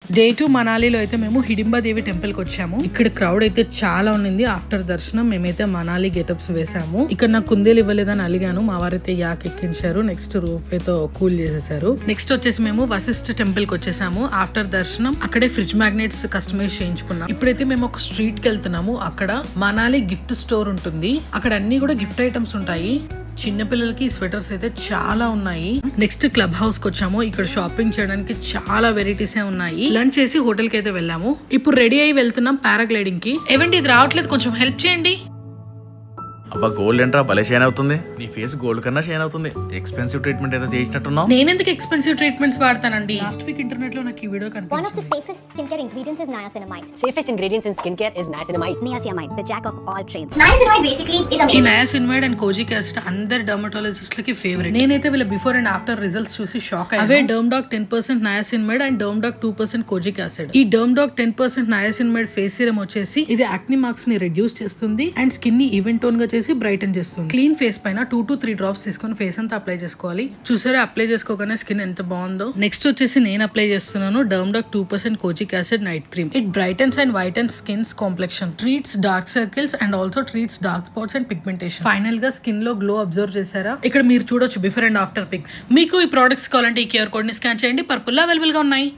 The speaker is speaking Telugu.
డే 2 మనాలిలో అయితే మేము హిడింబా దేవి టెంపుల్ కి వచ్చాము. ఇక్కడ క్రౌడ్ అయితే చాలా ఉన్నింది. ఆఫ్టర్ దర్శనం మేమైతే మనాలి గెటప్స్ వేసాము. ఇక్కడ నాకు కుందేలు ఇవ్వలేదని అలిగాను. మా వారైతే యాక్ ఎక్కించారు. నెక్స్ట్ రూఫే తో కూల్ చేసేసారు. నెక్స్ట్ వచ్చేసి మేము వశిష్ఠ టెంపుల్ కి వచ్చేసాము. ఆఫ్టర్ దర్శనం అక్కడే ఫ్రిడ్జ్ మ్యాగ్నెట్స్ కస్టమైజ్ చేయించుకున్నాం. ఇప్పుడైతే మేము ఒక స్ట్రీట్ కి వెళ్తున్నాము. అక్కడ మనాలి గిఫ్ట్ స్టోర్ ఉంటుంది. అక్కడ అన్ని కూడా గిఫ్ట్ ఐటమ్స్ ఉంటాయి. చిన్న పిల్లలకి స్వెటర్స్ అయితే చాలా ఉన్నాయి. నెక్స్ట్ క్లబ్ హౌస్ కి వచ్చాము. ఇక్కడ షాపింగ్ చేయడానికి చాలా వెరైటీస్ ఉన్నాయి. లంచ్ చేసి హోటల్ కి అయితే వెళ్ళాము. ఇప్పుడు రెడీ అయ్యి వెళ్తున్నాం పారాగ్లైడింగ్ కి. ఏవండి ఇది రావట్లేదు, కొంచెం హెల్ప్ చేయండి. అబ్బా గోల్డ్ ఏంట్రా భలే షైన్ అవుతుంది. నీ ఫేస్ గోల్డ్ కన్నా షైన్ అవుతుంది. ఎక్స్పెన్సివ్ ట్రీట్మెంట్ ఏదో చేసినట్టున్నావు. నేను ఎందుకు ఎక్స్పెన్సివ్ ట్రీట్మెంట్స్ వాడతానండి. లాస్ట్ వీక్ ఇంటర్నెట్ లో నాకు ఈ వీడియో కనిపించింది. One of the safest skincare ingredients is niacinamide. Safest ingredients in skincare is niacinamide. Niacinamide, the jack of all trades. Niacinamide basically is ఈ నయాసినమైడ్ అండ్ కోజిక్ యాసిడ్ అందరు డర్మటాలజిస్ట్ లకి ఫేవరెట్. నేనైతే వీళ్ళ బిఫోర్ అండ్ ఆఫ్టర్ రిజల్ట్స్ చూసి షాక్ అయ్యాను. అవే డర్మ్డాక్ 10% నయాసినమైడ్ అండ్ డర్మ్డాక్ 2% కోజిక్ యాసిడ్. ఈ డర్మ్డాక్ 10% నయాసినమైడ్ ఫేస్ సీరం వచ్చేసి ఇది యాక్ని మార్క్స్ ని రెడ్యూస్ చేస్తుంది అండ్ స్కిన్ ని ఈవెన్ టోన్ గా చేసి బ్రైటన్ చేస్తుంది. క్లీన్ ఫేస్ పైన 2 to 3 డ్రాప్స్ తీసుకొని ఫేస్ అంతా అప్లై చేసుకోవాలి. చూసారా అప్లై చేసుకోగానే స్కిన్ ఎంత బాగుందో. నెక్స్ట్ వచ్చేసి నేను అప్లై చేస్తున్నాను Dermdoc 2% kojic acid night cream. It brightens and whitens skins complexion, treats dark circles and also treats dark spots and pigmentation. Final గా స్కిన్ లో గ్లో అబ్జర్వ్ చేశారా? ఇక్కడ మీరు చూడొచ్చు బిఫోర్ అండ్ ఆఫ్టర్ పిక్స్. మీకు ఈ ప్రొడక్ట్స్ కావాలంటే ఈ క్యూఆర్ కోడ్ ని స్కాన్ చేయండి. పర్పుల్ లో అవైలబుల్ గా ఉన్నాయి.